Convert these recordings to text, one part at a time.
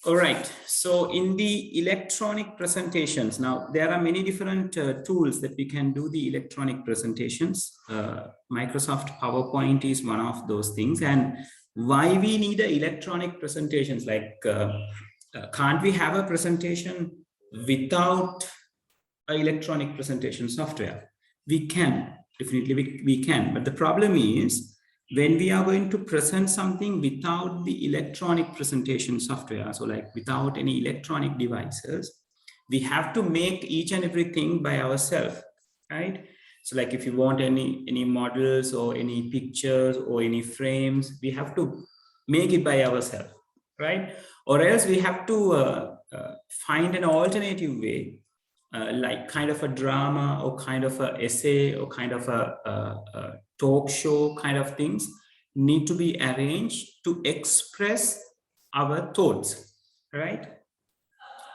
All right. So in the electronic presentations, now there are many different tools that we can do the electronic presentations. Microsoft PowerPoint is one of those things. And why we need a electronic presentations? Like, can't we have a presentation without an electronic presentation software? We can, definitely we can. But the problem is, when we are going to present something without the electronic presentation software, so like without any electronic devices, we have to make each and everything by ourselves, right? So like if you want any models or any pictures or any frames, we have to make it by ourselves, right? Or else we have to find an alternative way, like kind of a drama or kind of a essay or kind of a talk show kind of things need to be arranged to express our thoughts, right?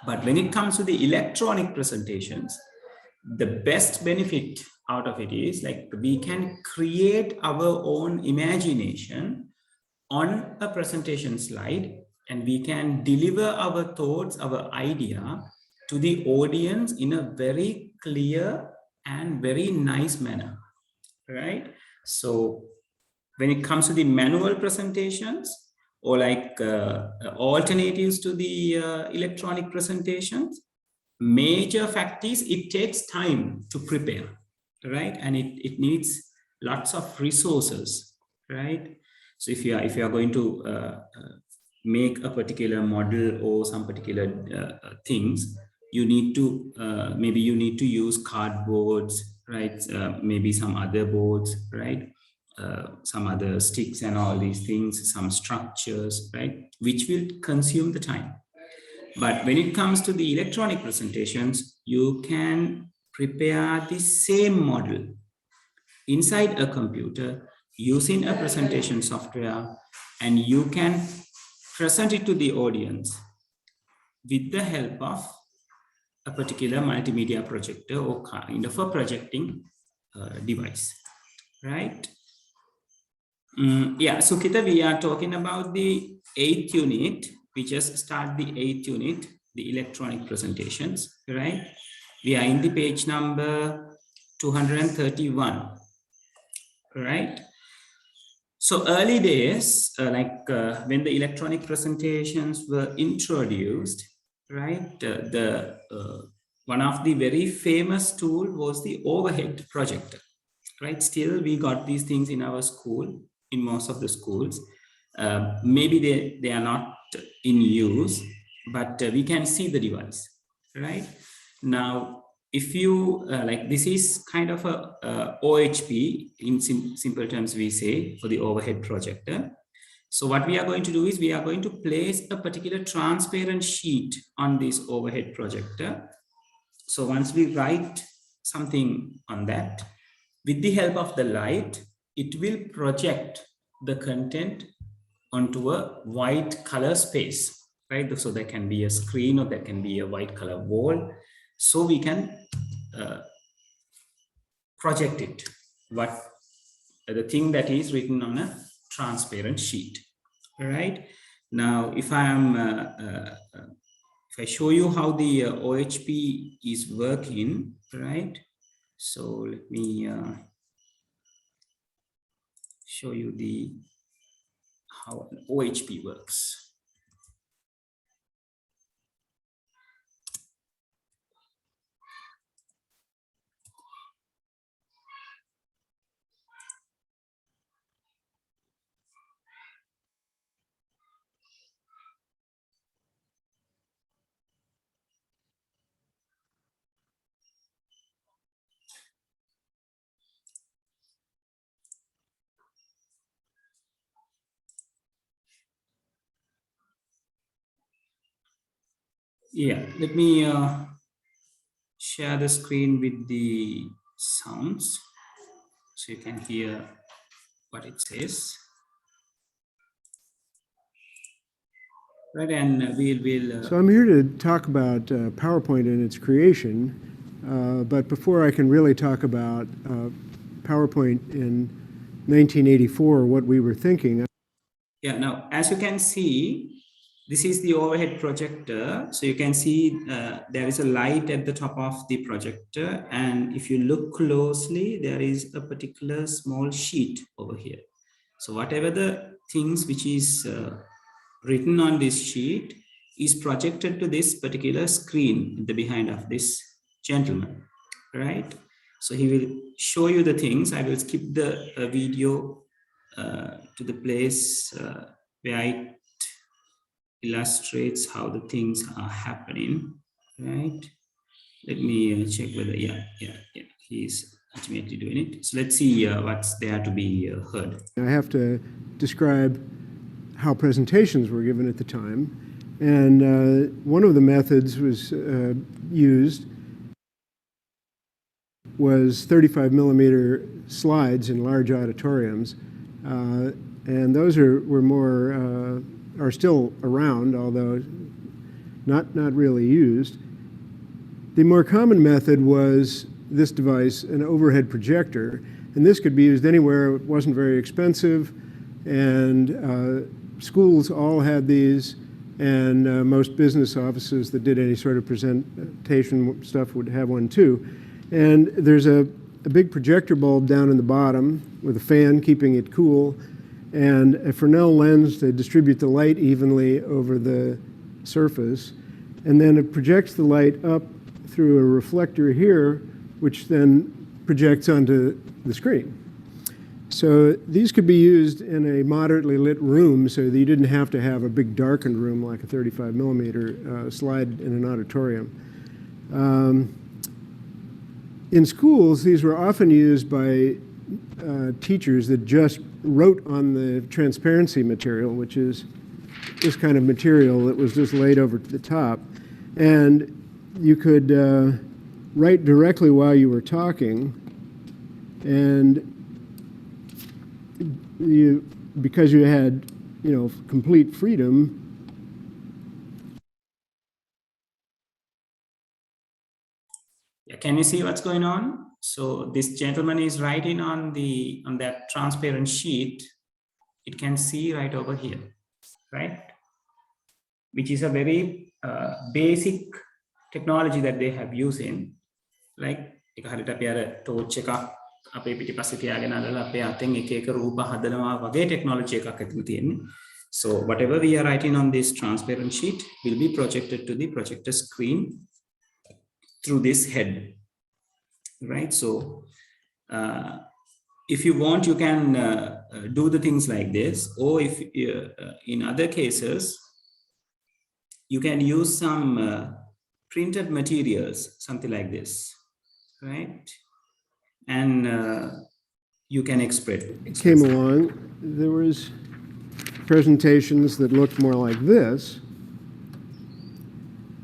But when it comes to the electronic presentations, the best benefit out of it is like we can create our own imagination on a presentation slide, and we can deliver our thoughts, our idea to the audience in a very clear and very nice manner, right? So when it comes to the manual presentations or like alternatives to the electronic presentations, major fact is it takes time to prepare, right? And it needs lots of resources, right? So if you are going to make a particular model or some particular things, you need to maybe you need to use cardboards, right? Maybe some other boards, right? Some other sticks and all these things, some structures, right? Which will consume the time. But when it comes to the electronic presentations, you can prepare the same model inside a computer using a presentation software, and you can present it to the audience with the help of a particular multimedia projector or kind of a projecting device, right? Yeah, so Kita, we are talking about the 8th unit. We just start the 8th unit, the electronic presentations, right? We are in the page number 231, right? So early days, when the electronic presentations were introduced, right? One of the very famous tool was the overhead projector, right? Still, we got these things in our school, in most of the schools. Maybe they are not in use, but we can see the device, right? Now, if you like, this is kind of a OHP in simple terms, we say, for the overhead projector. So what we are going to do is we are going to place a particular transparent sheet on this overhead projector. So once we write something on that, with the help of the light, it will project the content onto a white color space, right? So there can be a screen or there can be a white color wall. So we can project it, what the thing that is written on a transparent sheet, right? Now, if I show you how the OHP is working, right? So let me show you how an OHP works. Yeah, let me share the screen with the sounds so you can hear what it says. Right, and we'll So I'm here to talk about PowerPoint and its creation, but before I can really talk about PowerPoint in 1984, what we were thinking. Yeah, now, as you can see, this is the overhead projector. So you can see there is a light at the top of the projector. And if you look closely, there is a particular small sheet over here. So whatever the things which is written on this sheet is projected to this particular screen in the behind of this gentleman, right? So he will show you the things. I will skip the video to the place where it illustrates how the things are happening, right? Let me check whether, yeah, he's ultimately doing it. So let's see what's there to be heard. I have to describe how presentations were given at the time. And one of the methods was used was 35 millimeter slides in large auditoriums. And those were more, are still around, although not really used. The more common method was this device, an overhead projector. And this could be used anywhere. It wasn't very expensive. And schools all had these. And most business offices that did any sort of presentation stuff would have one too. And there's a big projector bulb down in the bottom with a fan keeping it cool, and a Fresnel lens to distribute the light evenly over the surface. And then it projects the light up through a reflector here, which then projects onto the screen. So these could be used in a moderately lit room so that you didn't have to have a big darkened room like a 35 millimeter slide in an auditorium. In schools, these were often used by teachers that just wrote on the transparency material, which is this kind of material that was just laid over the top. And you could write directly while you were talking, and because you had, complete freedom. Yeah, can you see what's going on? So this gentleman is writing on that transparent sheet. It can see right over here, right? Which is a very basic technology that they have used in, like torch අපේ පිටිපස්සේ තියාගෙන අදලා අපේ අතෙන් එක එක රූප හදනවා වගේ technology එකක් ඇතුළේ තියෙන්නේ. So whatever we are writing on this transparent sheet will be projected to the projector screen through this head, right? So if you want, you can do the things like this, or if in other cases you can use some printed materials, something like this, right? And you can express. Came along, there was presentations that looked more like this.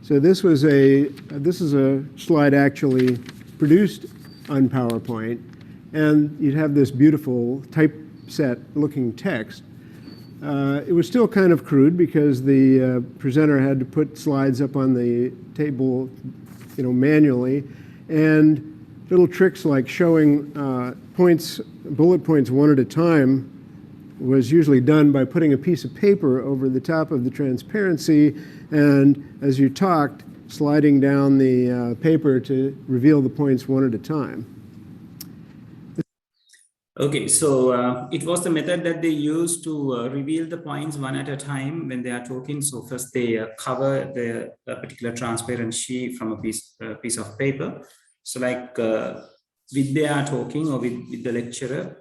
So this is a slide actually produced on PowerPoint, and you'd have this beautiful typeset looking text. It was still kind of crude because the presenter had to put slides up on the table, manually, and little tricks like showing bullet points one at a time was usually done by putting a piece of paper over the top of the transparency, and as you talked, sliding down the paper to reveal the points one at a time. Okay, so it was the method that they used to reveal the points one at a time when they are talking. So first they cover the particular transparent sheet from a piece of paper. So like with they are talking or with the lecturer,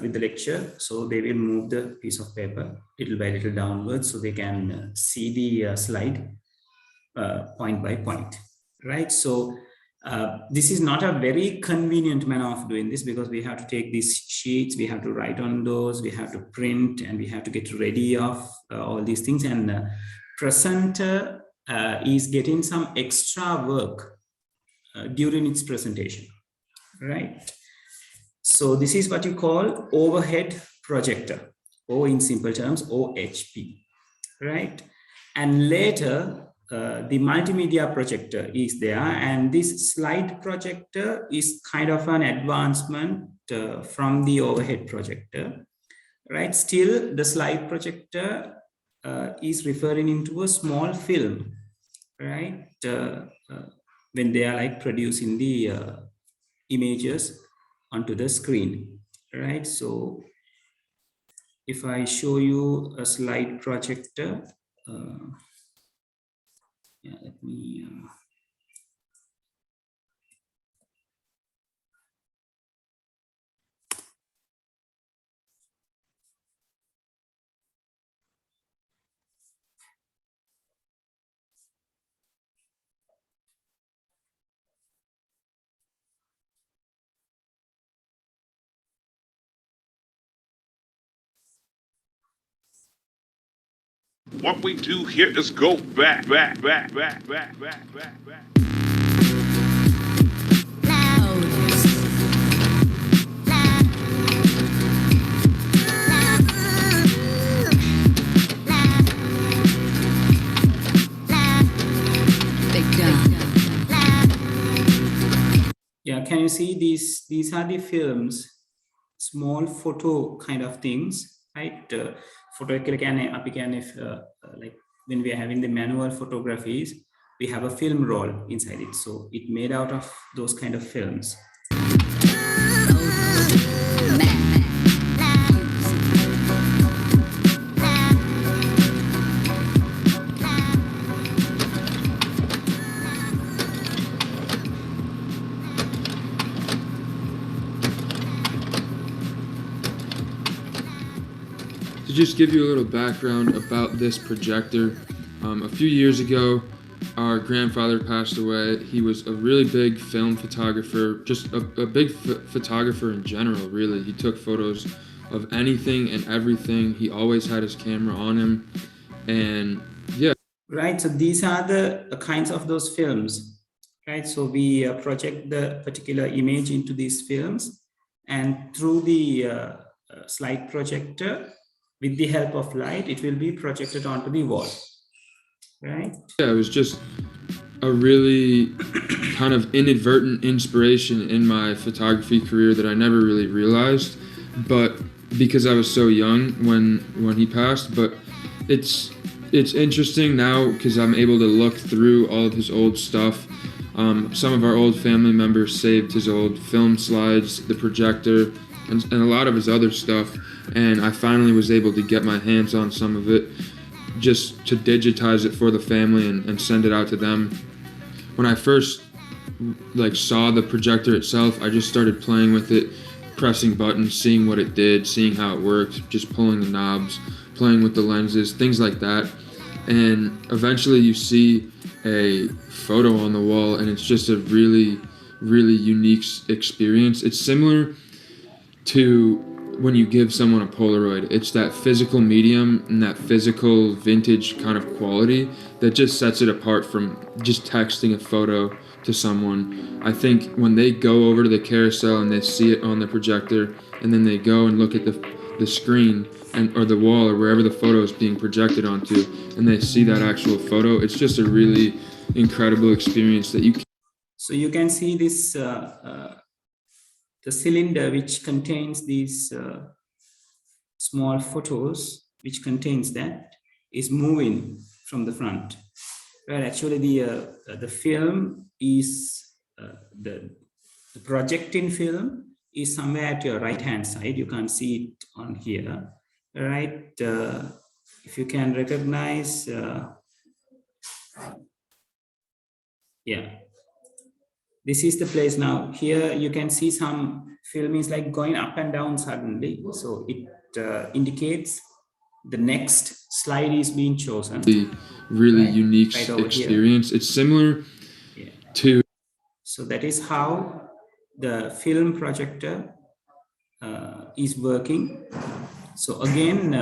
with the lecture, so they will move the piece of paper little by little downwards so they can see the slide point by point, right? So this is not a very convenient manner of doing this because we have to take these sheets, we have to write on those, we have to print, and we have to get ready of all these things. And presenter is getting some extra work during its presentation, right? So this is what you call overhead projector, or in simple terms, OHP, right? And later, the multimedia projector is there, and this slide projector is kind of an advancement from the overhead projector, right? Still, the slide projector is referring into a small film, right? When they are like producing the images onto the screen, right? So if I show you a slide projector, yeah, let me. What we do here is go back. Yeah, can you see these? These are the films, small photo kind of things, right? Photo if like when we are having the manual photographies, we have a film roll inside it. So it made out of those kind of films. To just give you a little background about this projector, a few years ago, our grandfather passed away. He was a really big film photographer, just a big photographer in general, really. He took photos of anything and everything. He always had his camera on him, and yeah. Right, so these are the kinds of those films, right? So we project the particular image into these films, and through the slide projector, with the help of light, it will be projected onto the wall, right? Yeah, it was just a really kind of inadvertent inspiration in my photography career that I never really realized, but because I was so young when he passed. But it's interesting now because I'm able to look through all of his old stuff. Some of our old family members saved his old film slides, the projector, and a lot of his other stuff, and I finally was able to get my hands on some of it just to digitize it for the family and send it out to them. When I first saw the projector itself, I just started playing with it, pressing buttons, seeing what it did, seeing how it worked, just pulling the knobs, playing with the lenses, things like that. And eventually you see a photo on the wall, and it's just a really, really unique experience. It's similar to when you give someone a Polaroid. It's that physical medium and that physical vintage kind of quality that just sets it apart from just texting a photo to someone. I think when they go over to the carousel and they see it on the projector, and then they go and look at the screen or the wall or wherever the photo is being projected onto, and they see that actual photo, it's just a really incredible experience that you can. So you can see this the cylinder which contains these small photos, which contains that, is moving from the front. Well, actually the film is the projecting film is somewhere at your right hand side. You can't see it on here, right? If you can recognize, yeah, this is the place now. Here you can see some film is like going up and down suddenly, so it indicates the next slide is being chosen. The really right? unique Right experience. It's similar to. So that is how the film projector is working. So again,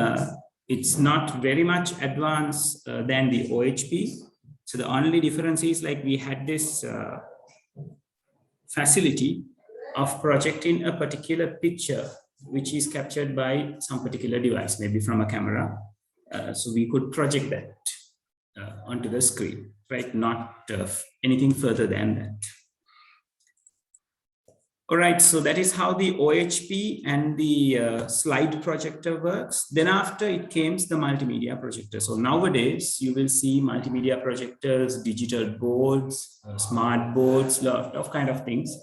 it's not very much advanced than the OHP. So the only difference is like we had this facility of projecting a particular picture which is captured by some particular device, maybe from a camera. So we could project that onto the screen, right? Not anything further than that. All right, so that is how the OHP and the slide projector works. Then after it came the multimedia projector. So nowadays you will see multimedia projectors, digital boards, smart boards, lot of kind of things,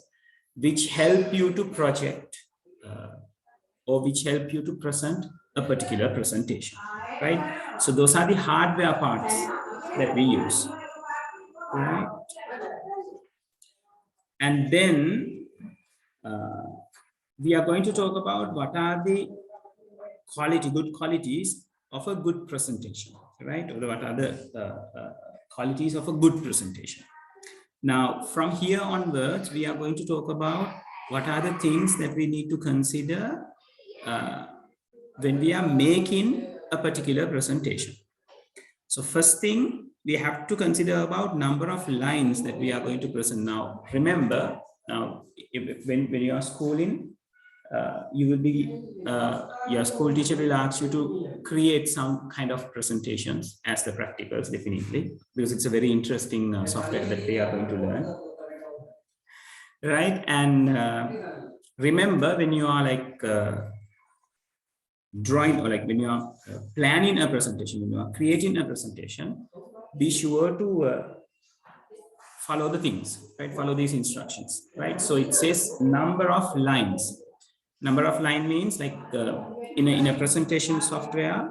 which help you to project or which help you to present a particular presentation, right? So those are the hardware parts that we use, right? And then we are going to talk about what are the good qualities of a good presentation, right? Or what are the qualities of a good presentation. Now, from here onwards, we are going to talk about what are the things that we need to consider when we are making a particular presentation. So first thing, we have to consider about number of lines that we are going to present. Now, remember, now when you are schooling, you will be, your school teacher will ask you to create some kind of presentations as the practicals, definitely, because it's a very interesting software that they are going to learn, right? And remember, when you are like drawing, or like when you are planning a presentation, when you are creating a presentation, be sure to follow the things, right? Follow these instructions, right? So it says number of lines. Number of line means like in a presentation software.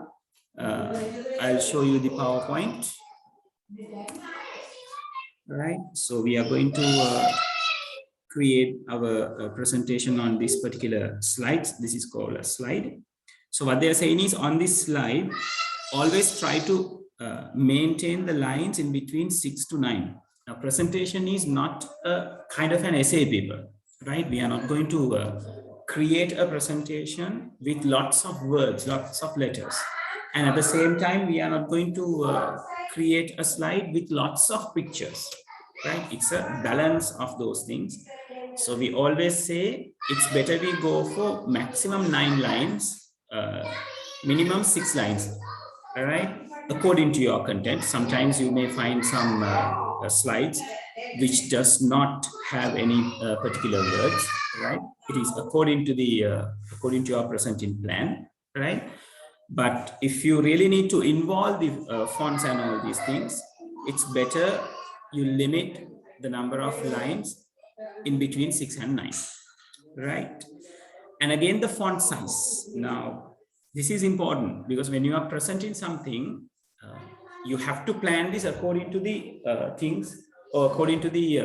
I'll show you the PowerPoint, right? So we are going to create our presentation on this particular slides. This is called a slide. So what they are saying is, on this slide, always try to maintain the lines in between 6 to 9. Now, presentation is not a kind of an essay paper, right? We are not going to create a presentation with lots of words, lots of letters. And at the same time, we are not going to create a slide with lots of pictures, right? It's a balance of those things. So we always say it's better we go for maximum 9 lines, minimum 6 lines, all right? According to your content. Sometimes you may find some slides which does not have any particular words, right? It is according to the according to your presenting plan, right? But if you really need to involve the fonts and all these things, it's better you limit the number of lines in between 6 and 9, right? And again, the font size. Now, this is important because when you are presenting something, you have to plan this according to the things, or according to the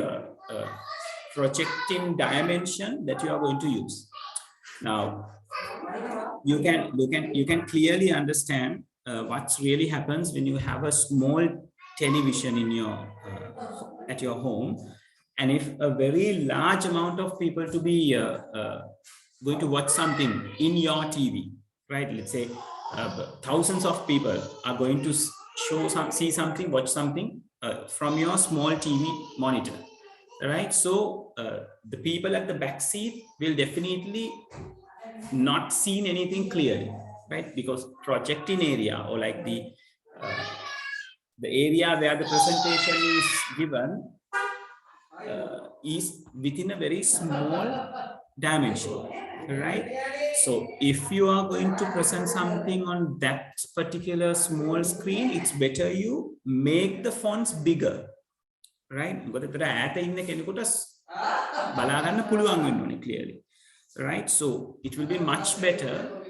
projecting dimension that you are going to use. Now, you can clearly understand what really happens when you have a small television in your at your home, and if a very large amount of people to be going to watch something in your TV, right? Let's say thousands of people are going to see something, watch something from your small TV monitor, right? So the people at the back seat will definitely not seen anything clearly, right? Because projecting area, or like the area where the presentation is given is within a very small dimension, right? So if you are going to present something on that particular small screen, it's better you make the fonts bigger, right? Clearly, right? So it will be much better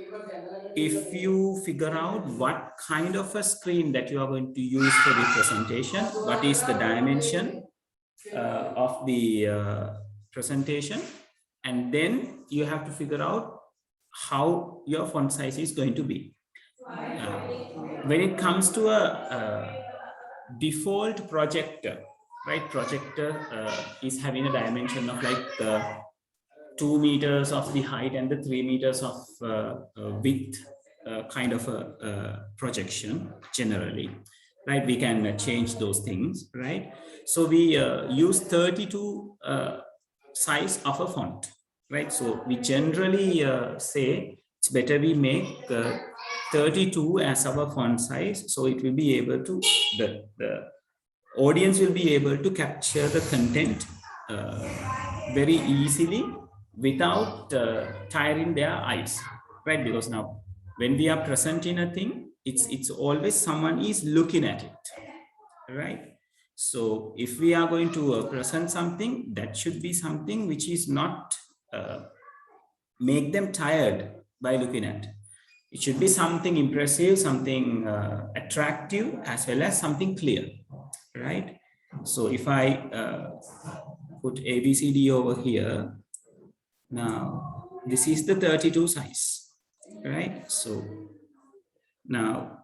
if you figure out what kind of a screen that you are going to use for the presentation, what is the dimension of the presentation, and then you have to figure out how your font size is going to be. When it comes to a default projector, right? Projector is having a dimension of like 2 meters of the height and the 3 meters of width, kind of a projection generally, right? We can change those things, right? So we use 32 size of a font, right? So we generally say it's better we make 32 as our font size, so it will be able to, the audience will be able to capture the content very easily without tiring their eyes, right? Because now when we are presenting a thing, it's always someone is looking at it, right? So if we are going to present something, that should be something which is not make them tired by looking at. It should be something impressive, something attractive, as well as something clear, right? So if I put ABCD over here, now this is the 32 size, right? So now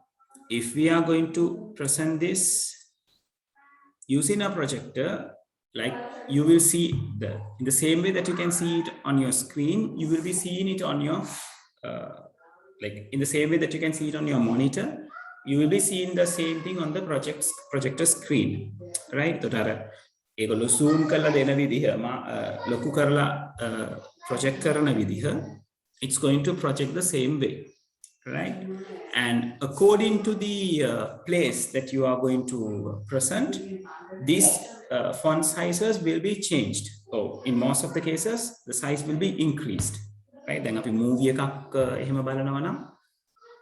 if we are going to present this using a projector, like you will see in the same way that you can see it on your screen, you will be seeing it on your like in the same way that you can see it on your monitor, you will be seeing the same thing on the projector screen, right? ඒගොල්ලෝ zoom කරලා දෙන විදිහ ලොකු කරලා project කරන විදිහ, it's going to project the same way, right? And according to the place that you are going to present, these font sizes will be changed. Oh, in most of the cases, the size will be increased, right? Then අපි movie එකක් එහෙම බලනවා නම්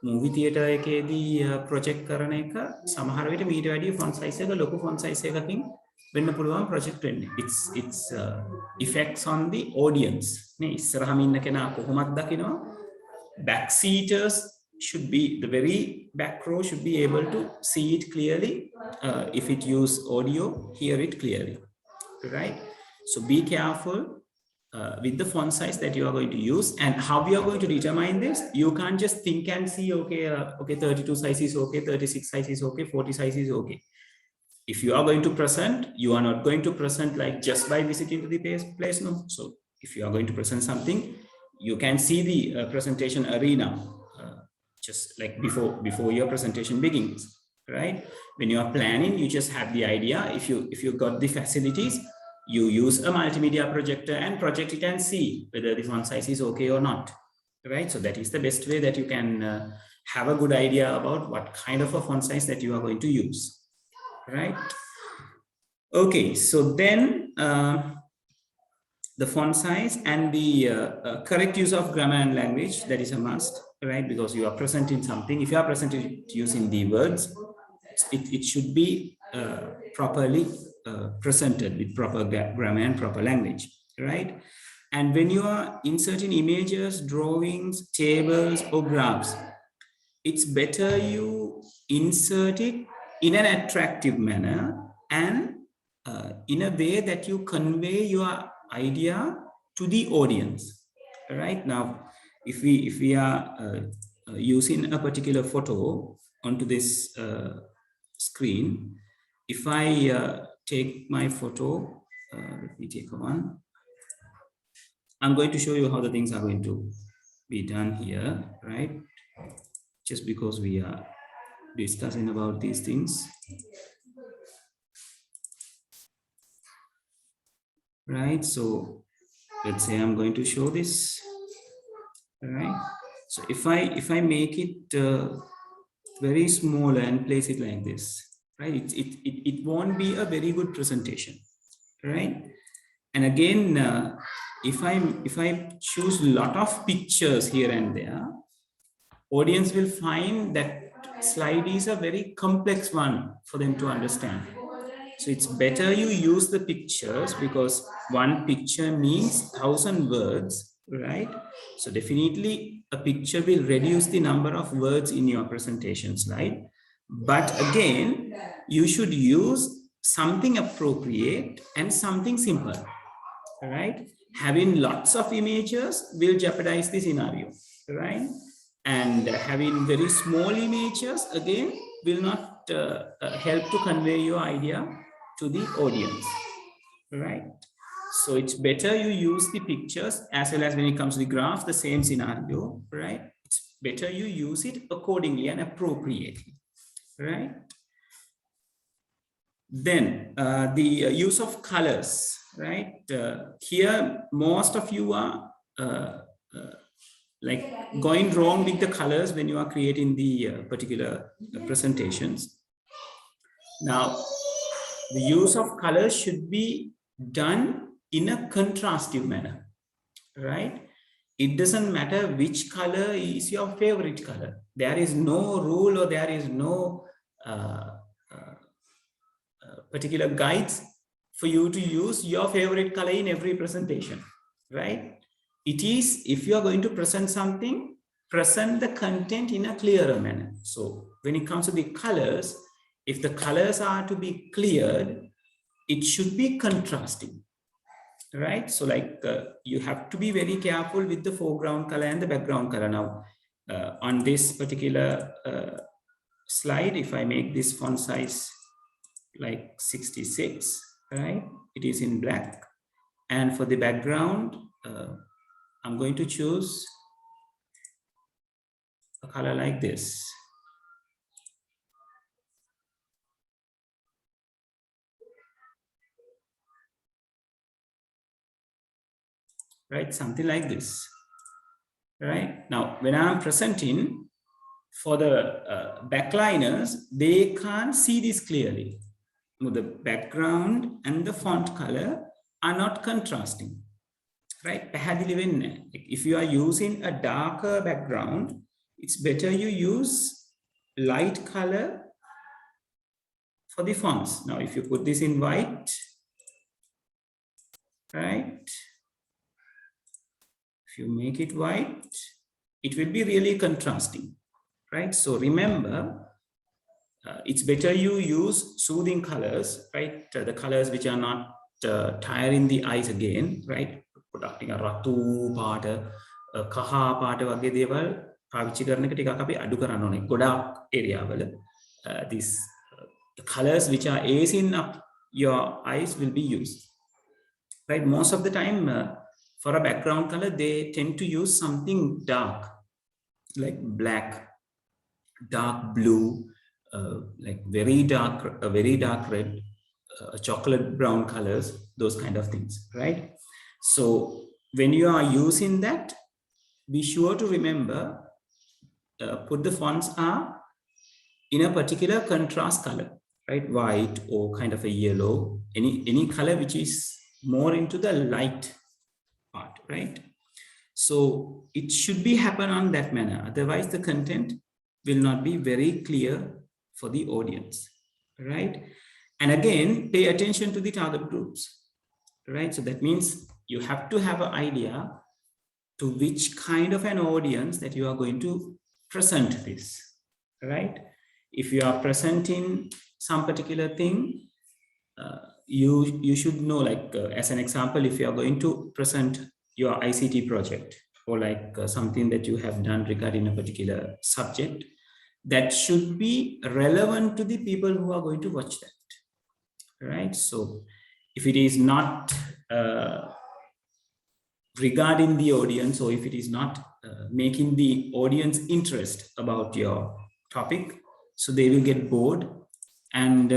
movie theater එකේදී project කරන එක සමහර විට මීට වැඩිය font size එක ලොකු font size එකකින් වෙන්න පුළුවන් project වෙන්නේ. It's effects on the audience. නේ ඉස්සරහම ඉන්න කෙනා කොහොමද දකිනවා? Back seaters should be, the very back row should be able to see it clearly. If it use audio, hear it clearly, right? So be careful with the font size that you are going to use. And how we are going to determine this, you can't just think and see, okay, 32 size is okay, 36 size is okay, 40 size is okay. If you are going to present, you are not going to present like just by visiting to the place, no. So if you are going to present something, you can see the presentation arena just like before your presentation begins, right? When you are planning, you just have the idea. If you got the facilities, you use a multimedia projector and project it and see whether the font size is okay or not, right? So that is the best way that you can have a good idea about what kind of a font size that you are going to use, right? Okay, so then the font size and the correct use of grammar and language, that is a must, right? Because you are presenting something. If you are presenting using the words, it should be properly presented with proper grammar and proper language, right? And when you are inserting images, drawings, tables, or graphs, it's better you insert it in an attractive manner and in a way that you convey your idea to the audience, right? Now, if we are using a particular photo onto this screen, if I take my photo, let me take one. I'm going to show you how the things are going to be done here, right? Just because we are discussing about these things, right? So let's say I'm going to show this, right? So if I make it very small and place it like this, right, it won't be a very good presentation, right? And again, if I choose a lot of pictures here and there, audience will find that slide is a very complex one for them to understand. So it's better you use the pictures, because one picture means 1,000 words, right? So definitely a picture will reduce the number of words in your presentation slide. But again, you should use something appropriate and something simple, right? Having lots of images will jeopardize the scenario, right? And having very small images again will not help to convey your idea to the audience, right? So it's better you use the pictures, as well as when it comes to the graph, the same scenario, right? It's better you use it accordingly and appropriately, right? Then the use of colors, right? Here, most of you are like going wrong with the colors when you are creating the particular presentations. Now, the use of colors should be done in a contrastive manner, right? It doesn't matter which color is your favorite color. There is no rule or there is no particular guides for you to use your favorite color in every presentation, right? It is, if you are going to present something, present the content in a clearer manner. So when it comes to the colors, if the colors are to be cleared, it should be contrasting, right? So like you have to be very careful with the foreground color and the background color. Now on this particular slide, if I make this font size like 66, right? It is in black. And for the background, I'm going to choose a color like this. Right, something like this. Right, now when I'm presenting for the backliners, they can't see this clearly. The background and the font color are not contrasting. Right, if you are using a darker background, it's better you use light color for the fonts. Now if you put this in white, right, if you make it white, it will be really contrasting, right? So remember, it's better you use soothing colors, right? The colors which are not tiring the eyes again, right? Producting a ratu paata, kaha paata wage dewal පාවිච්චි කරන එක ටිකක් අපි අඩු කරන්න ඕනේ. ගොඩාක් area වල these colors which are acing up your eyes will be used, right? Most of the time for a background color, they tend to use something dark, like black, dark blue, like very dark red, chocolate brown colors, those kind of things, right? So when you are using that, be sure to remember, put the fonts are in a particular contrast color, right? White or kind of a yellow, any color which is more into the light part, right? So it should be happen on that manner. Otherwise the content will not be very clear for the audience, right? And again, pay attention to the target groups, right? So that means you have to have an idea to which kind of an audience that you are going to present this, right? If you are presenting some particular thing, you should know, like as an example, if you are going to present your ICT project or like something that you have done regarding a particular subject, that should be relevant to the people who are going to watch that, right? So if it is not regarding the audience, or if it is not making the audience interest about your topic, so they will get bored and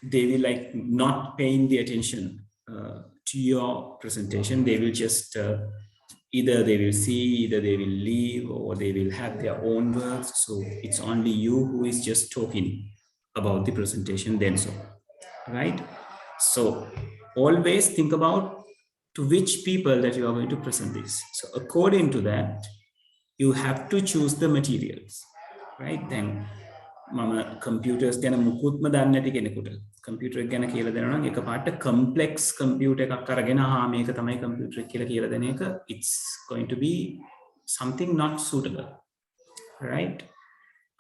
they will like not paying the attention to your presentation. They will just either they will see, either they will leave, or they will have their own words. So it's only you who is just talking about the presentation then, so right? So always think about to which people that you are going to present this. So according to that, you have to choose the materials, right? Then මම computers ගැන මුකුත්ම දන්නේ නැති කෙනෙකුට computer ගැන කියලා දෙනවා නම් එකපාරට complex computer එකක් අරගෙන මේක තමයි computer කියලා කියලා දෙන එක, it's going to be something not suitable, right?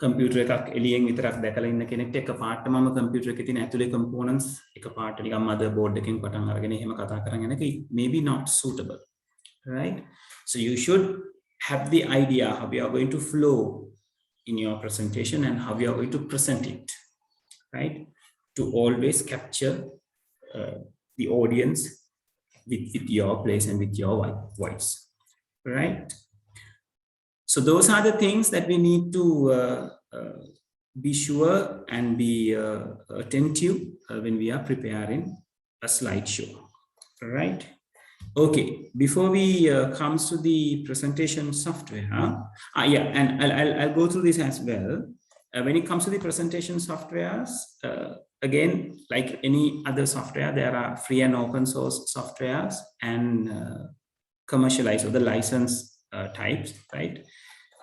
computer එකක් එළියෙන් විතරක් දැකලා ඉන්න කෙනෙක්ට එකපාරට මම computer එකේ තියෙන ඇතුලේ components එකපාරට නිකන් mother board එකෙන් පටන් අරගෙන එහෙම කතා කරන් යන එක maybe not suitable, right? So you should have the idea how you are going to flow in your presentation and how you are going to present it, right? To always capture the audience with your place and with your voice, right? So those are the things that we need to be sure and be attentive when we are preparing a slideshow, right? Okay, before we comes to the presentation software, yeah, and I'll go through this as well. When it comes to the presentation softwares, again, like any other software, there are free and open source softwares and commercialized or the license types, right?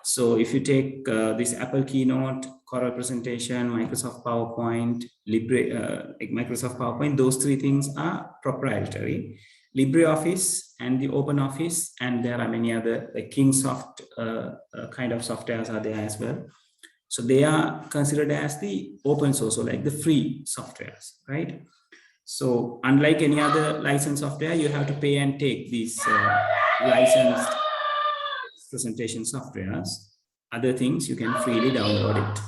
So if you take this Apple Keynote, Corel presentation, Microsoft PowerPoint, like Microsoft PowerPoint, those three things are proprietary. LibreOffice and the OpenOffice, and there are many other like Kingsoft kind of softwares are there as well. So they are considered as the open source, or like the free softwares, right? So unlike any other licensed software, you have to pay and take these licensed presentation softwares. Other things you can freely download it,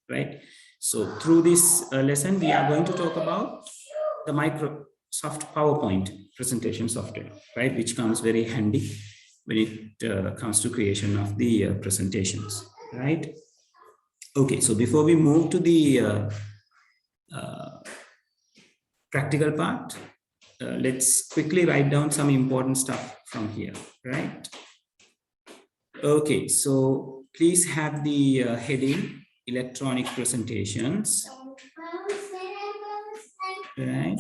right? So through this lesson, we are going to talk about the Microsoft PowerPoint presentation software, right? Which comes very handy when it comes to creation of the presentations, right? Okay, so before we move to the practical part, let's quickly write down some important stuff from here, right? Okay, so please have the heading electronic presentations, right?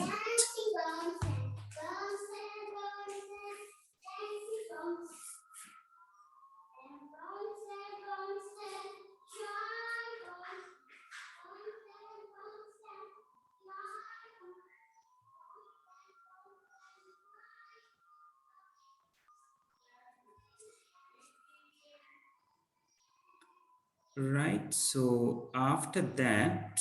Right, so after that,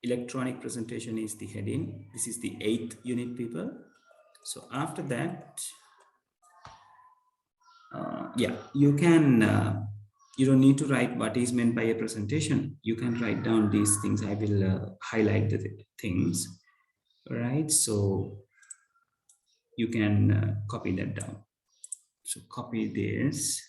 electronic presentation is the heading. This is the 8th unit, people. So after that, yeah, you can, you don't need to write what is meant by a presentation. You can write down these things. I will highlight the things, right? So you can copy that down. So copy this.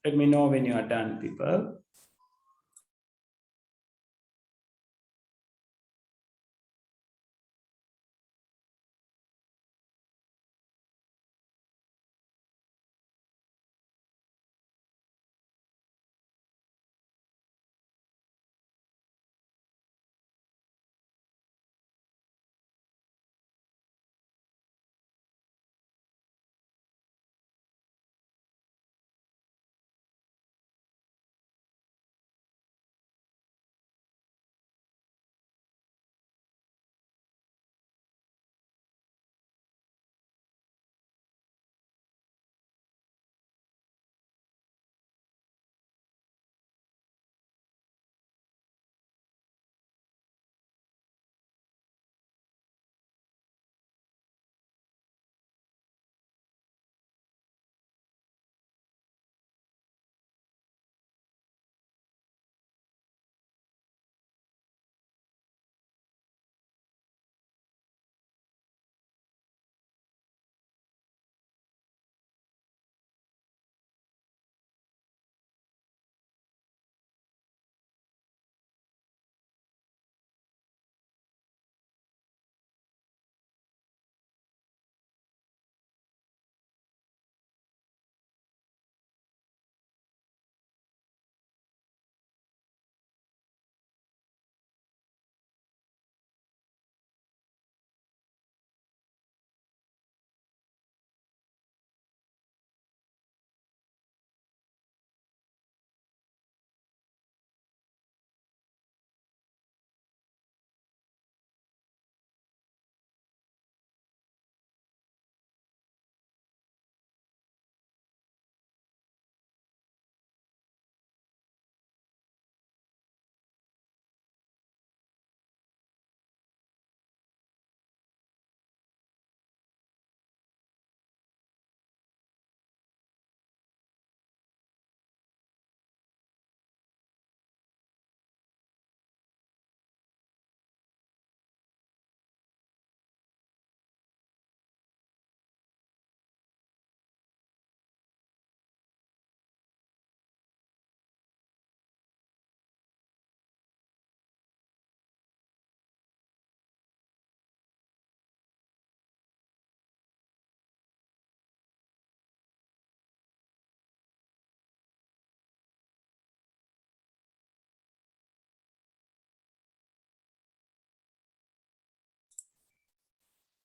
Let me know when you are done, people.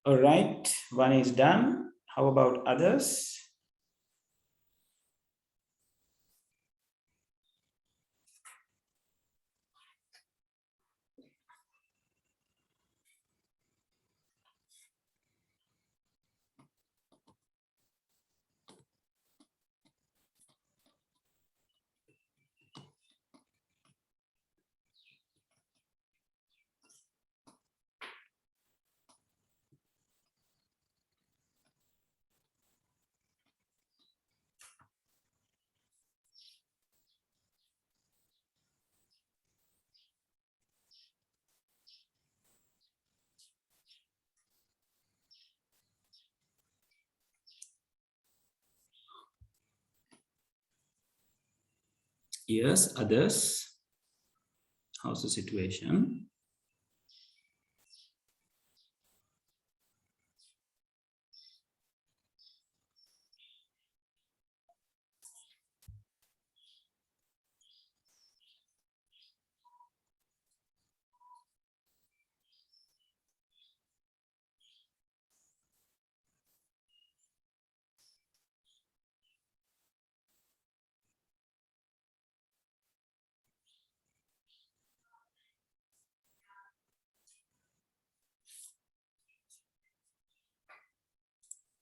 All right, one is done. How about others? Yes, others. How's the situation?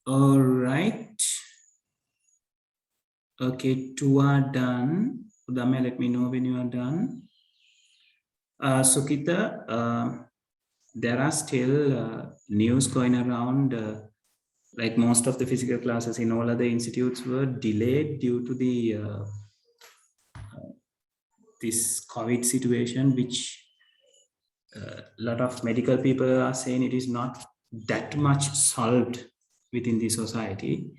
All right. Okay, two are done. Udame, let me know when you are done. Sukita, there are still news going around, like most of the physical classes in all other institutes were delayed due to the this COVID situation, which a lot of medical people are saying it is not that much solved within the society.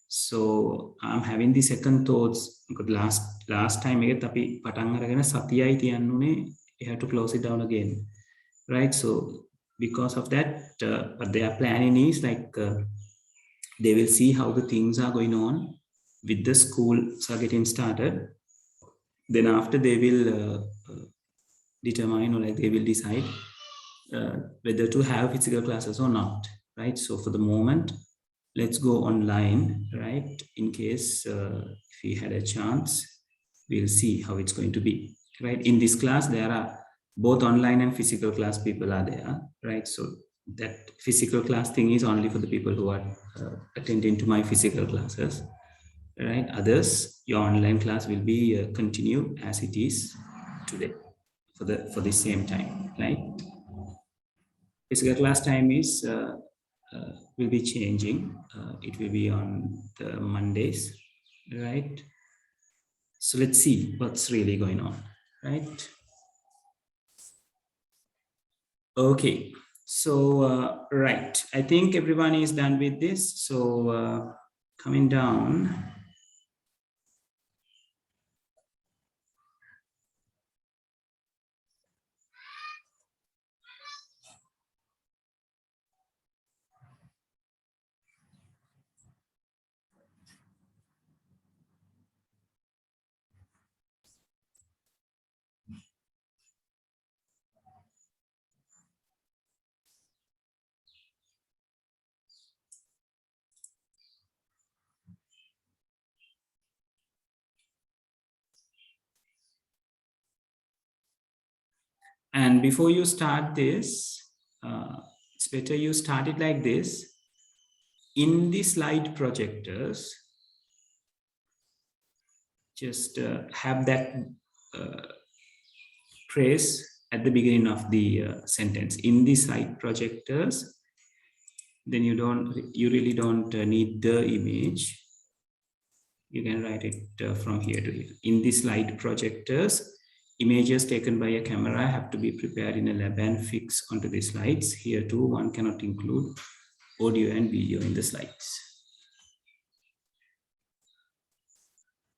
So I'm having the second thoughts. Last time we have to close it down again, right? So because of that, what they are planning is like they will see how the things are going on with the schools are getting started. Then after they will determine, or like they will decide whether to have physical classes or not, right? So for the moment, let's go online, right? In case if we had a chance, we'll see how it's going to be, right? In this class, there are both online and physical class people are there, right? So that physical class thing is only for the people who are attending to my physical classes, right? Others, your online class will be continue as it is today for the same time, right? Physical class time is will be changing. It will be on the Mondays, right? So let's see what's really going on, right? Okay, so right, I think everyone is done with this. So coming down. And before you start this, it's better you start it like this. In the slide projectors, just have that phrase at the beginning of the sentence. In the slide projectors, then you really don't need the image. You can write it from here to here. In the slide projectors, images taken by a camera have to be prepared in a lab and fixed onto the slides. Here too, one cannot include audio and video in the slides.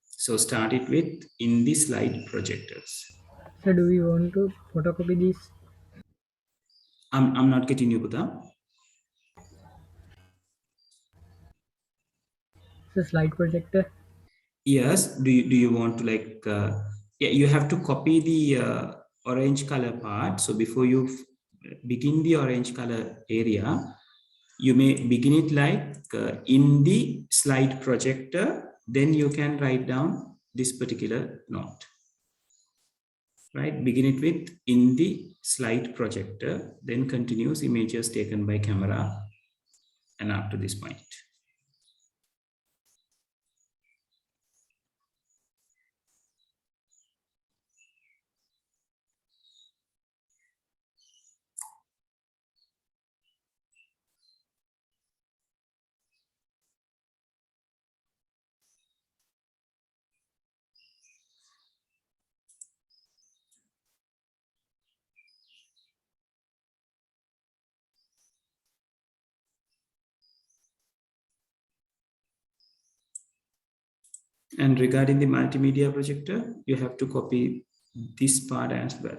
So start it with in the slide projectors. So do we want to photocopy these? I'm not getting you, Buddha. The slide projector. Yes. Do you want to like? Yeah, you have to copy the orange color part. So before you begin the orange color area, You may begin it like in the slide projector, then you can write down this particular note. Right, begin it with in the slide projector, then continues images taken by camera and up to this point. And regarding the multimedia projector, you have to copy this part as well.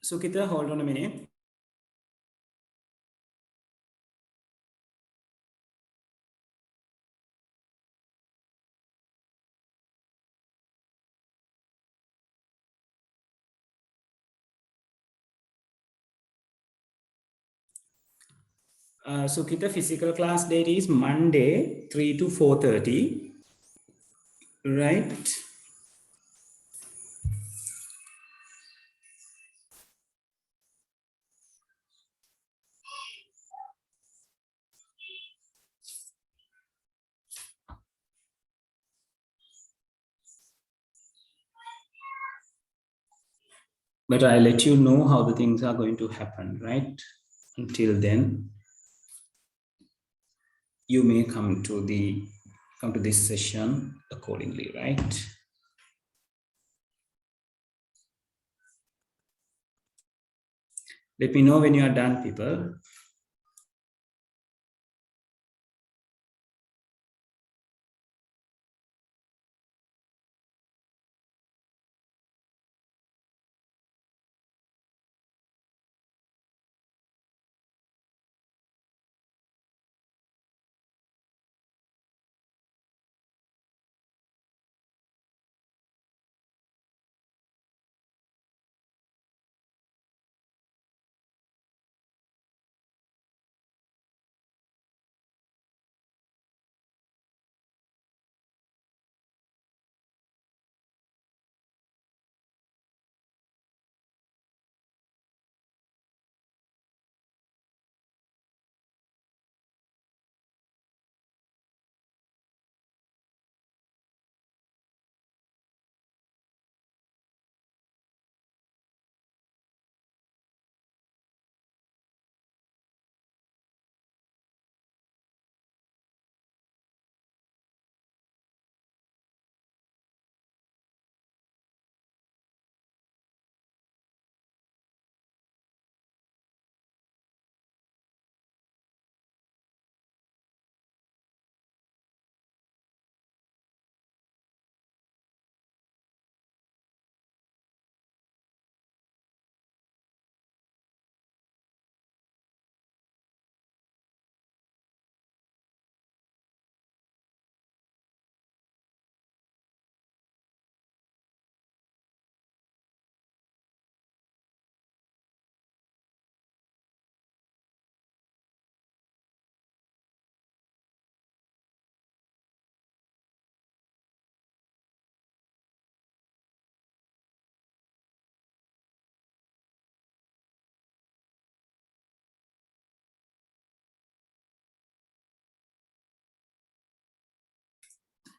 So Kita, hold on a minute. So Kita, physical class date is Monday, 3 to 4:30, right? But I'll let you know how the things are going to happen, right? Until then, you may come to this session accordingly, right? Let me know when you are done, people.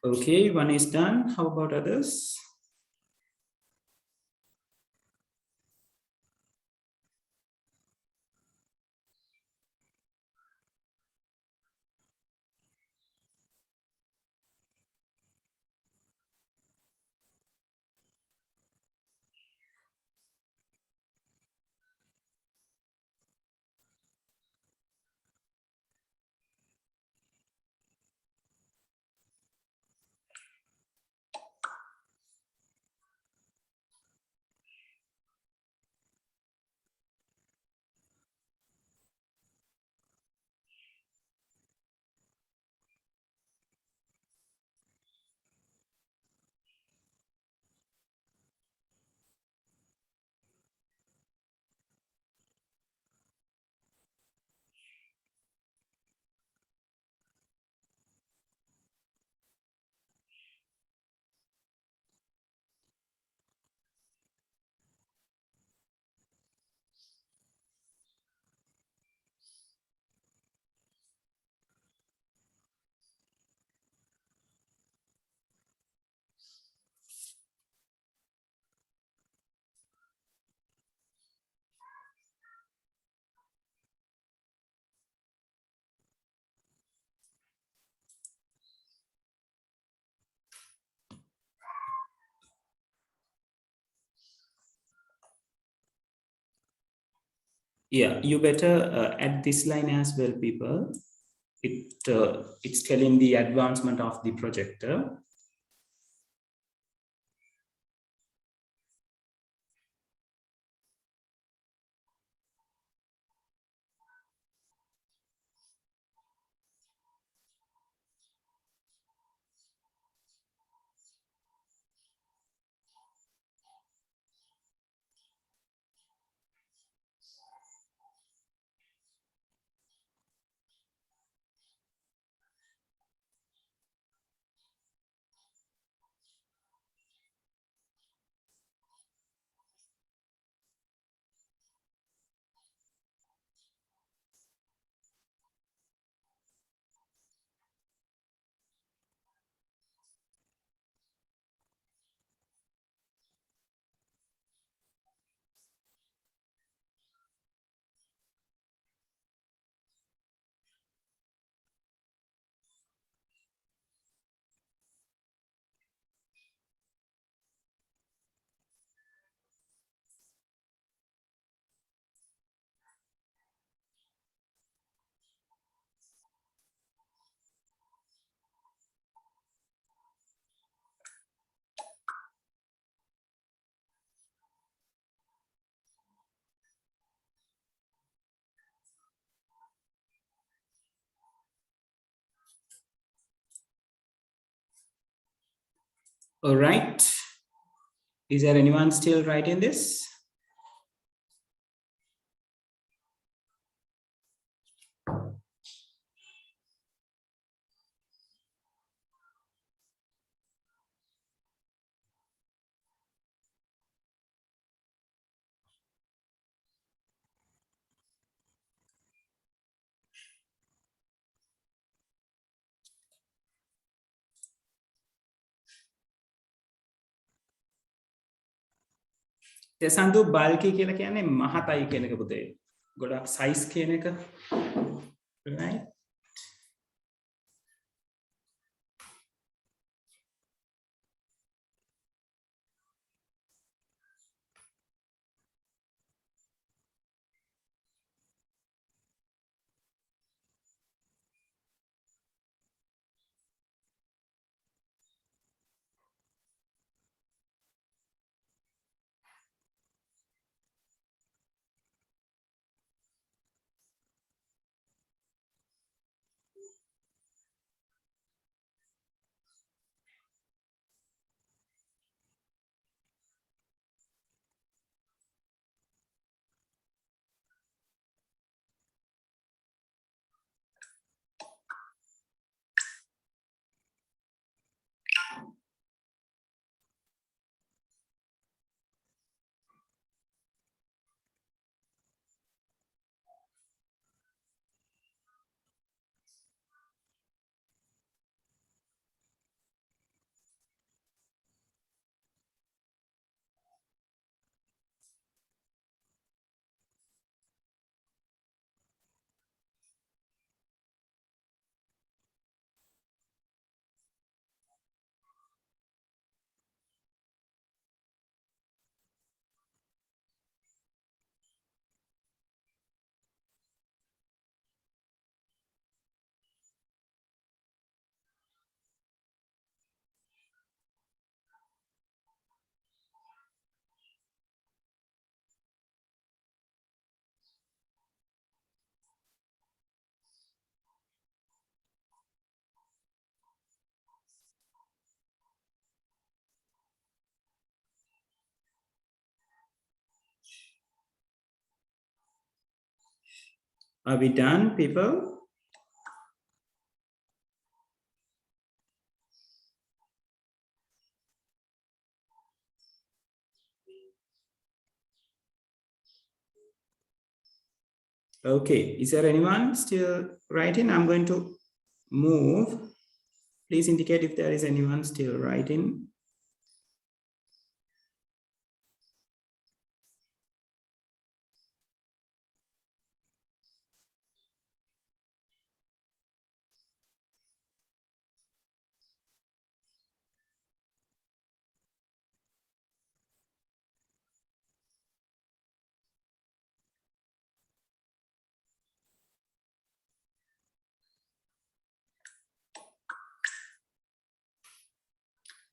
Okay, one is done. How about others? Yeah, you better add this line as well, people. It's telling the advancement of the projector. All right. Is there anyone still writing this? සඳු බල්කි කියලා කියන්නේ මහතයි කියන එක පුතේ. ගොඩක් size කියන එක. Right? Are we done, people? Okay, is there anyone still writing? I'm going to move. Please indicate if there is anyone still writing.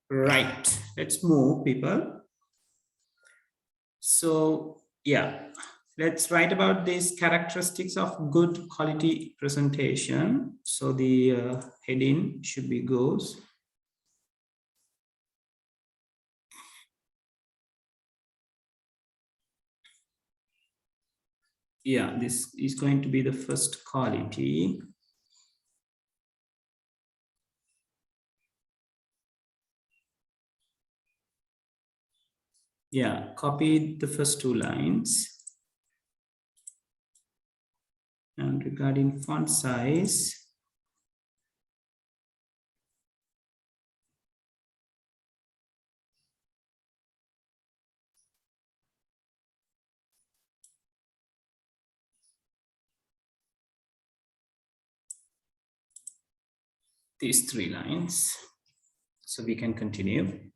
Right, let's move, people. So yeah, let's write about these characteristics of good quality presentation. So the heading should be goes. Yeah, this is going to be the first quality. Yeah, copy the first two lines. And regarding font size, these 3 lines. So we can continue.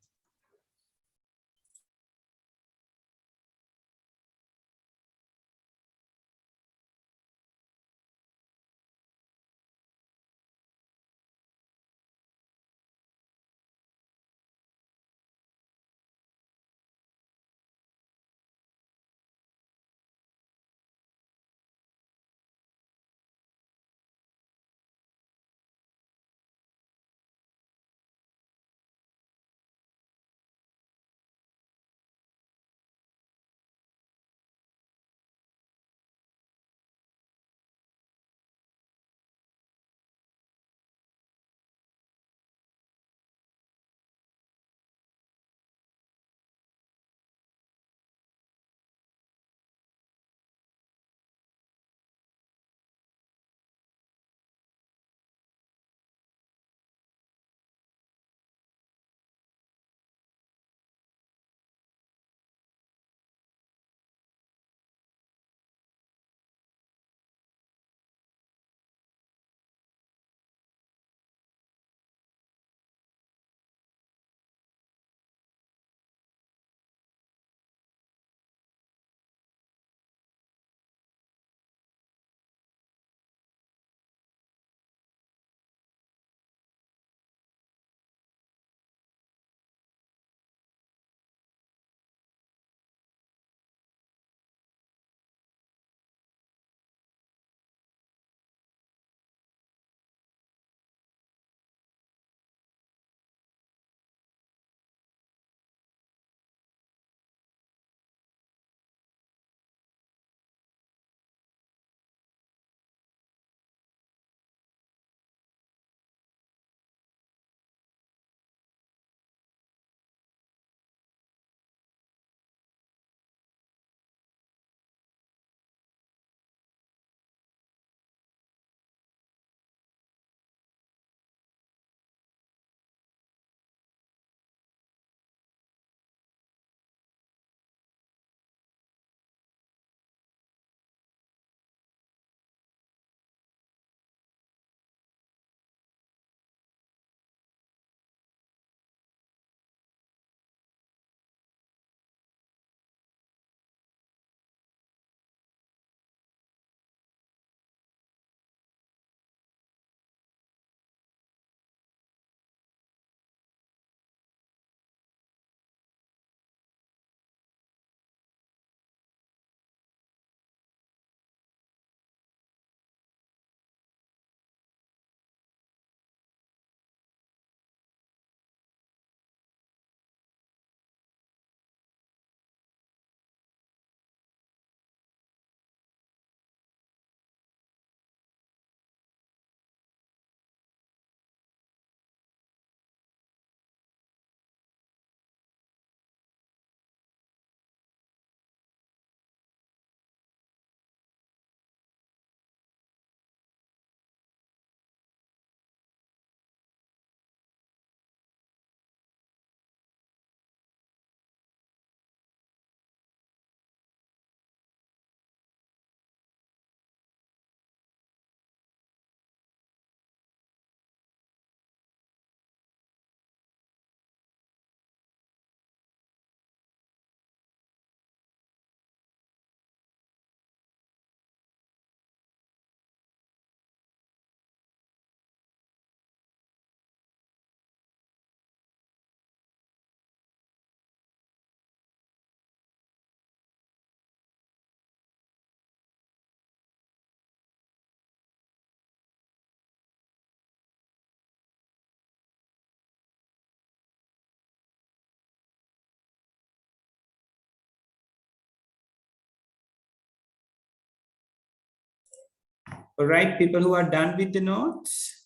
All right, people who are done with the notes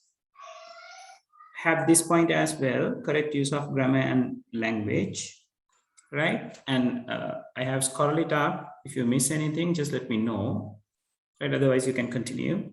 have this point as well, correct use of grammar and language, right? And I have scrolled it up. If you miss anything, just let me know, right? Otherwise, you can continue.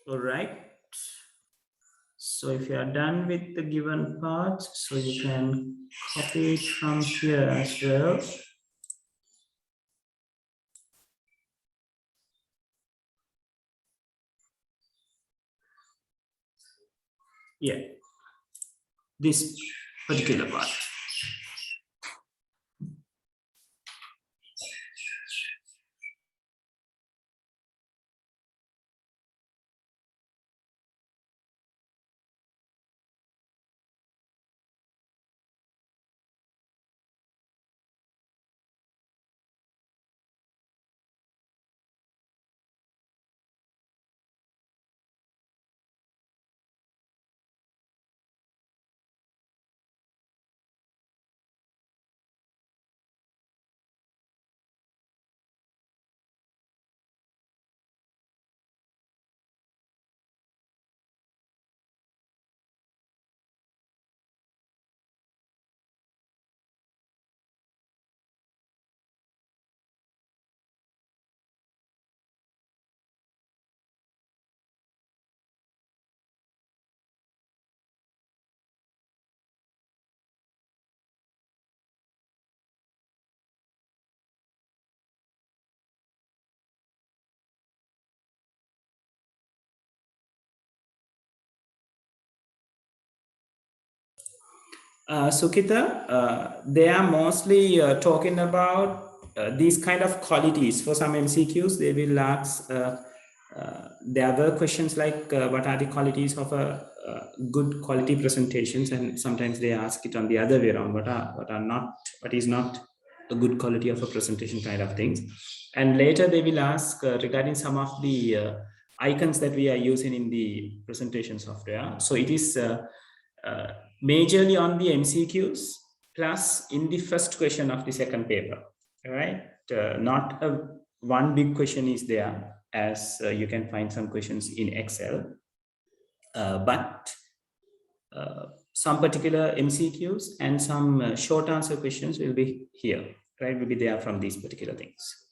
All right. So if you are done with the given parts, so you can copy it from here as well. Yeah, this particular part. Sukita, they are mostly talking about these kind of qualities. For some MCQs, they will ask, there were questions like, what are the qualities of a good quality presentations? And sometimes they ask it on the other way around, what is not a good quality of a presentation kind of things. And later they will ask regarding some of the icons that we are using in the presentation software. So it is majorly on the MCQs plus in the first question of the second paper, right? Not a one big question is there, as you can find some questions in Excel, but some particular MCQs and some short answer questions will be here, right? Will be there from these particular things.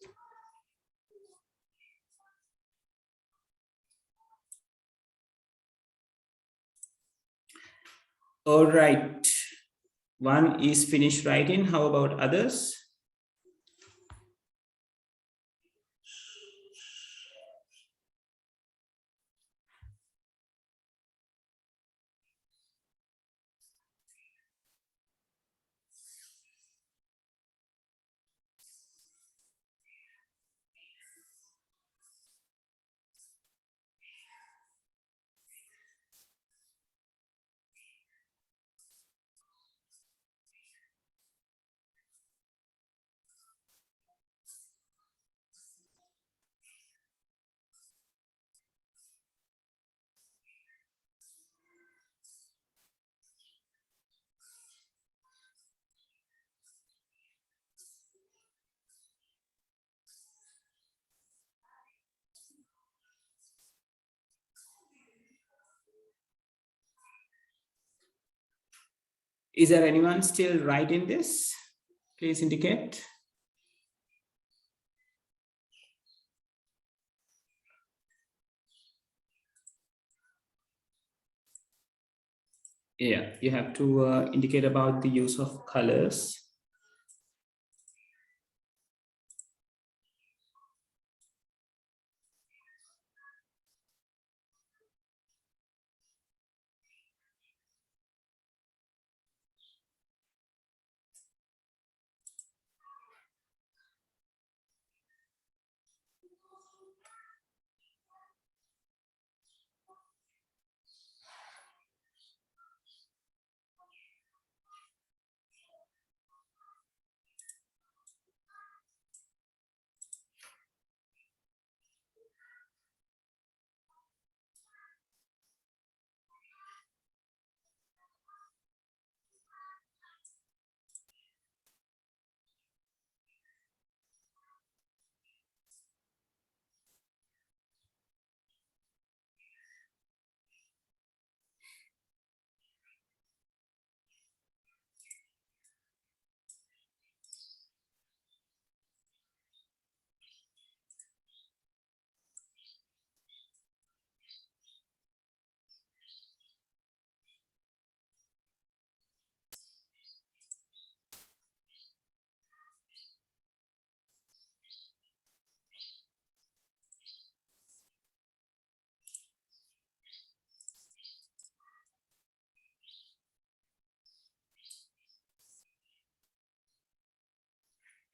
All right, one is finished writing. How about others? Is there anyone still right in this? Please indicate. Yeah, you have to indicate about the use of colors.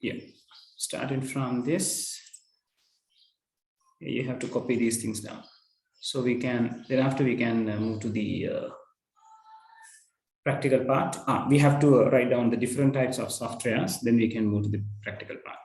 Yeah, starting from this, you have to copy these things down. So we can, thereafter we can move to the practical part. We have to write down the different types of softwares, then we can move to the practical part.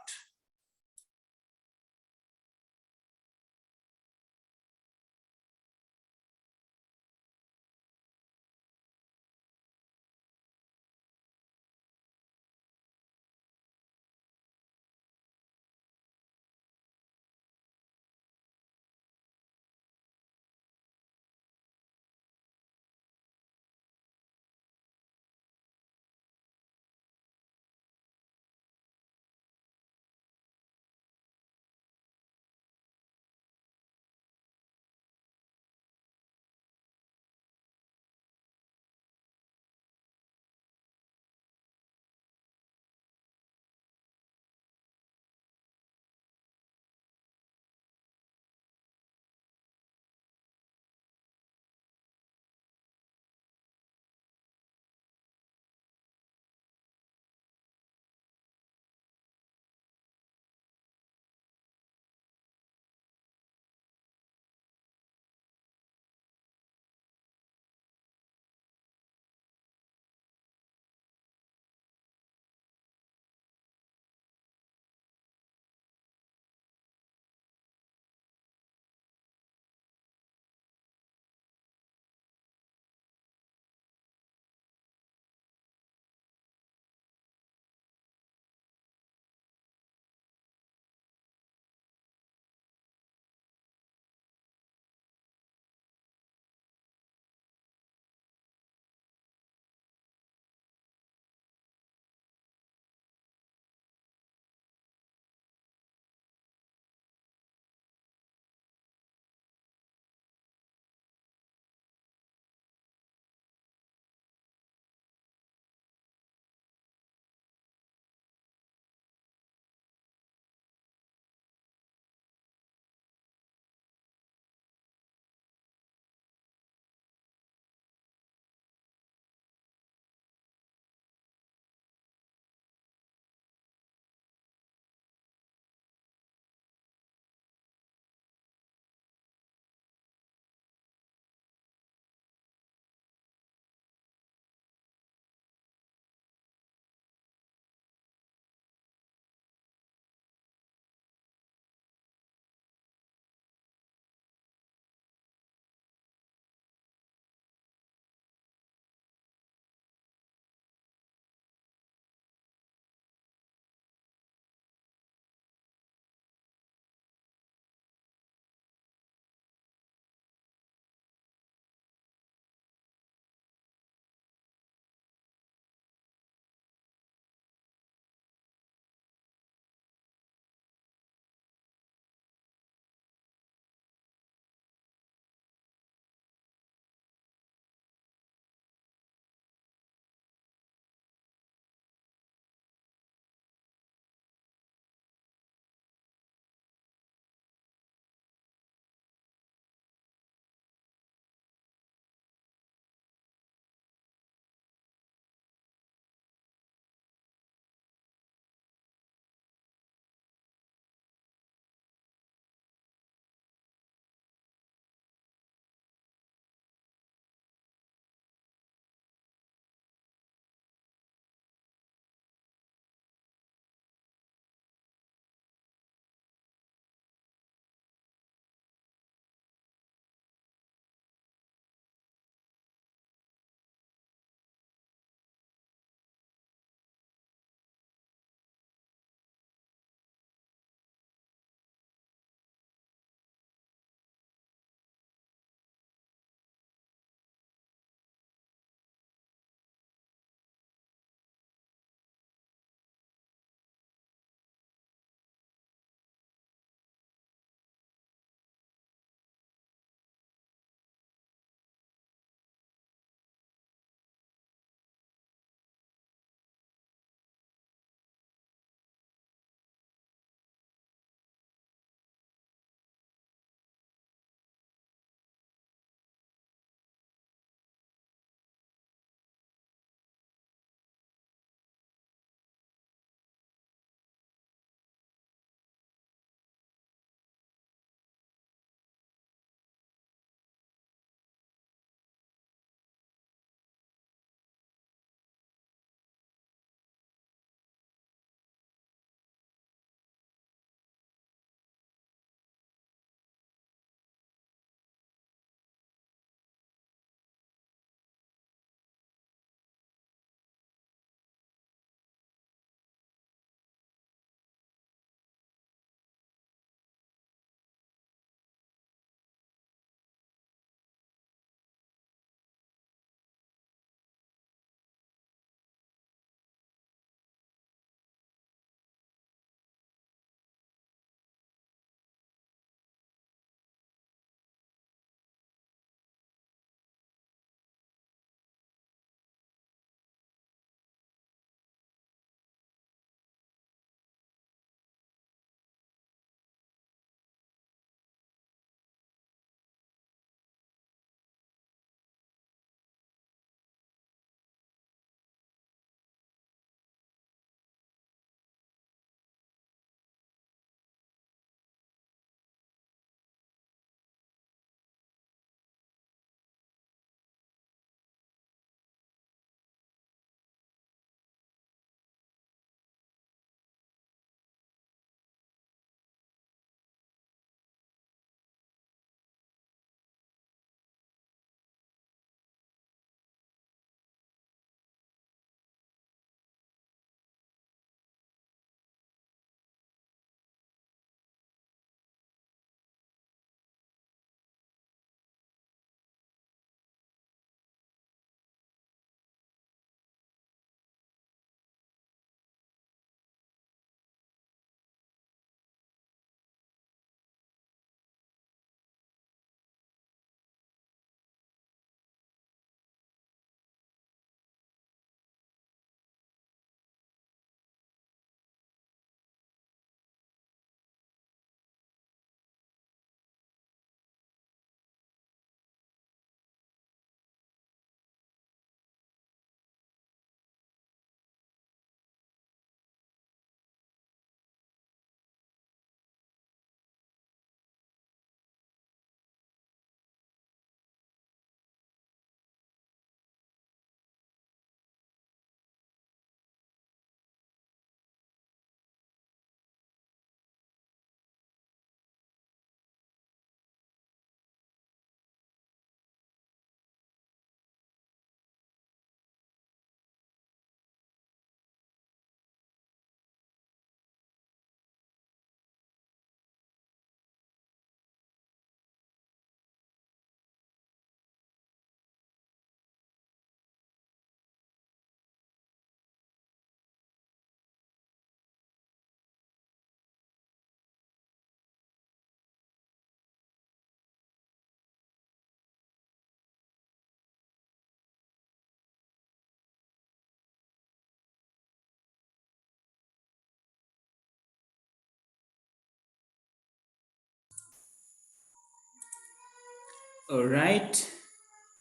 All right,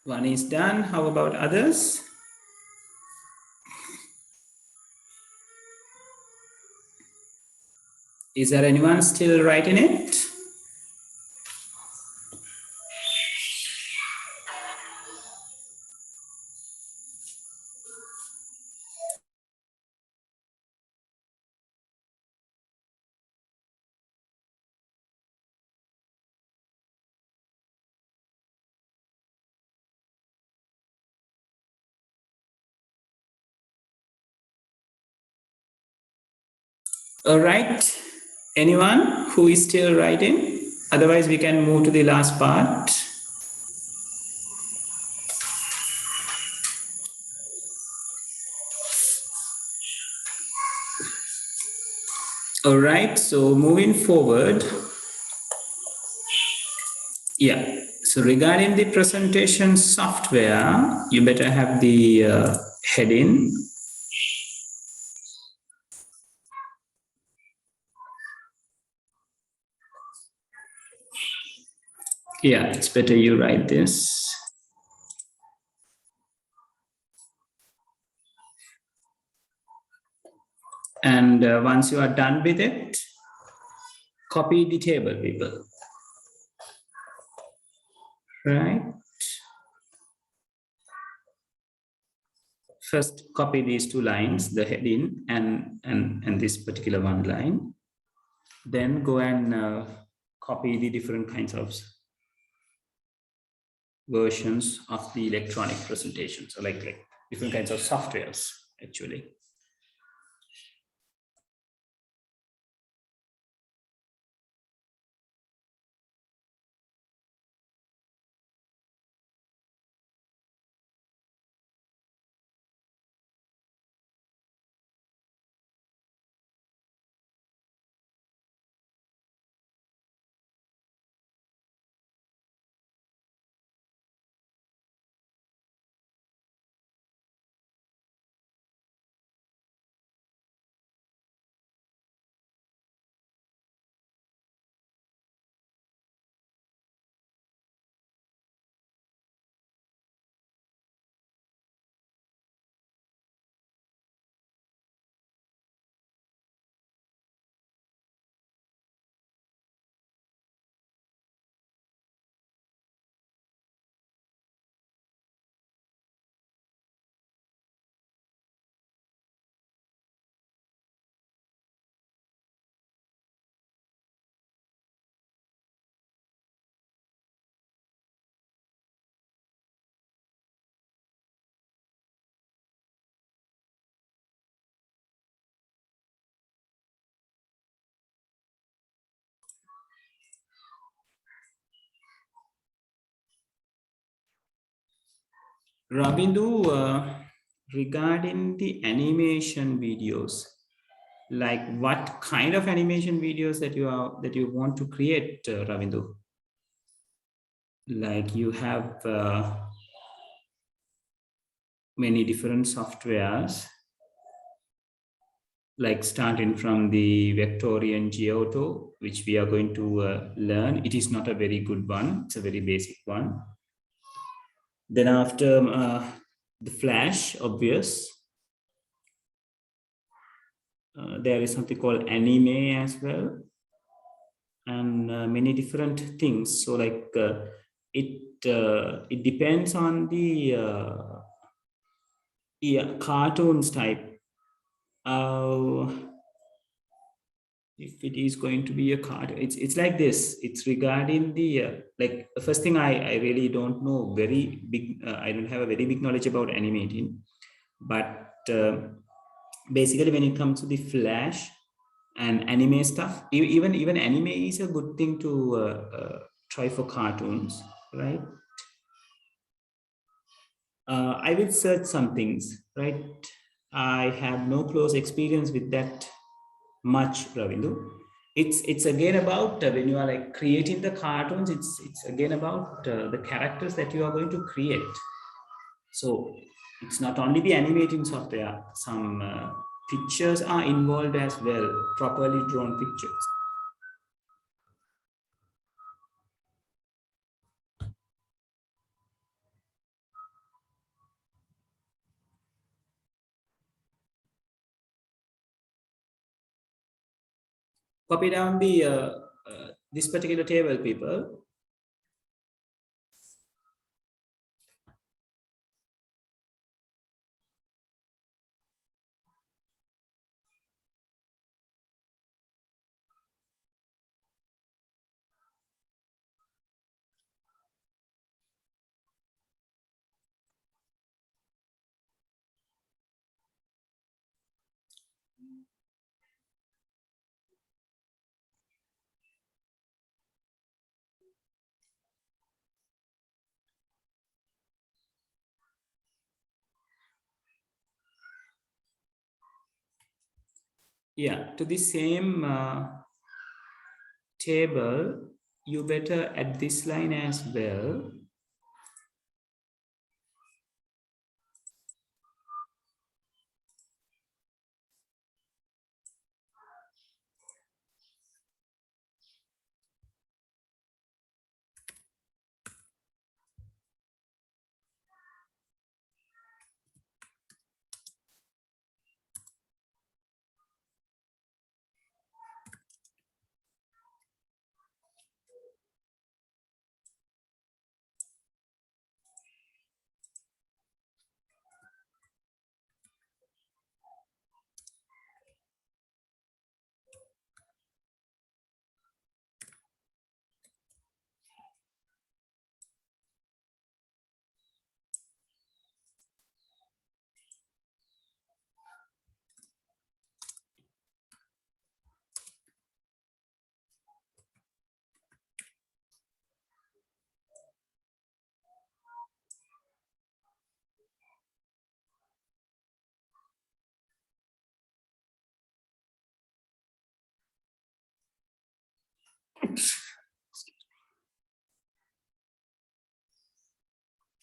one is done. How about others? Is there anyone still writing it? All right, anyone who is still writing? Otherwise, we can move to the last part. All right, so moving forward. Yeah, so regarding the presentation software, you better have the heading. Yeah, it's better you write this. And once you are done with it, copy the table, people. Right? First, copy these two lines, the heading and this particular one line. Then go and copy the different kinds of versions of the electronic presentation. So like different kinds of softwares, actually. Ravindu, regarding the animation videos, like what kind of animation videos that you want to create, Ravindu? Like you have many different softwares, like starting from the Vectorian Giotto, which we are going to learn. It is not a very good one; it's a very basic one. Then after the Flash, obvious. There is something called anime as well, and many different things. So like it depends on the cartoons type. If it is going to be a card, it's like this. It's regarding the like the first thing I really don't know very big. I don't have a very big knowledge about animating, but basically when it comes to the Flash and anime stuff, even anime is a good thing to try for cartoons, right? I will search some things, right? I have no close experience with that much, Ravindu. It's again about when you are like creating the cartoons. It's again about the characters that you are going to create. So it's not only the animating software. Some pictures are involved as well, properly drawn pictures. copy down the this particular table, people. Yeah, to the same table, you better add this line as well.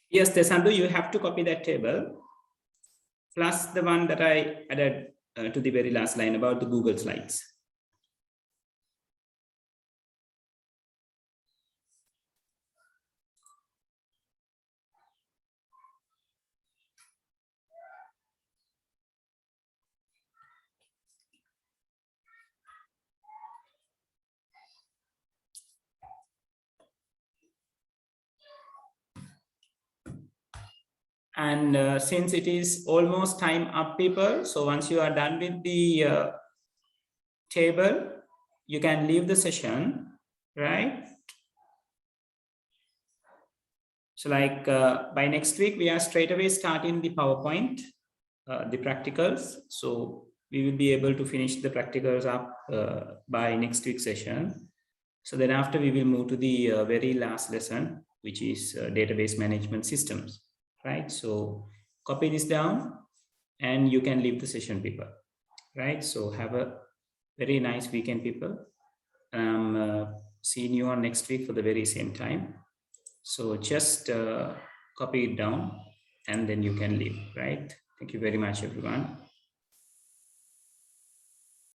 Yes, Tesandu, you have to copy that table, plus the one that I added to the very last line about the Google Slides. And since it is almost time up, people, so once you are done with the table, you can leave the session, right? So like by next week, we are straight away starting the PowerPoint, the practicals. So we will be able to finish the practicals up by next week's session. So then after we will move to the very last lesson, which is database management systems, right? So copy this down and you can leave the session, people, right? So have a very nice weekend, people. Seeing you on next week for the very same time. So just copy it down and then you can leave, right? Thank you very much, everyone.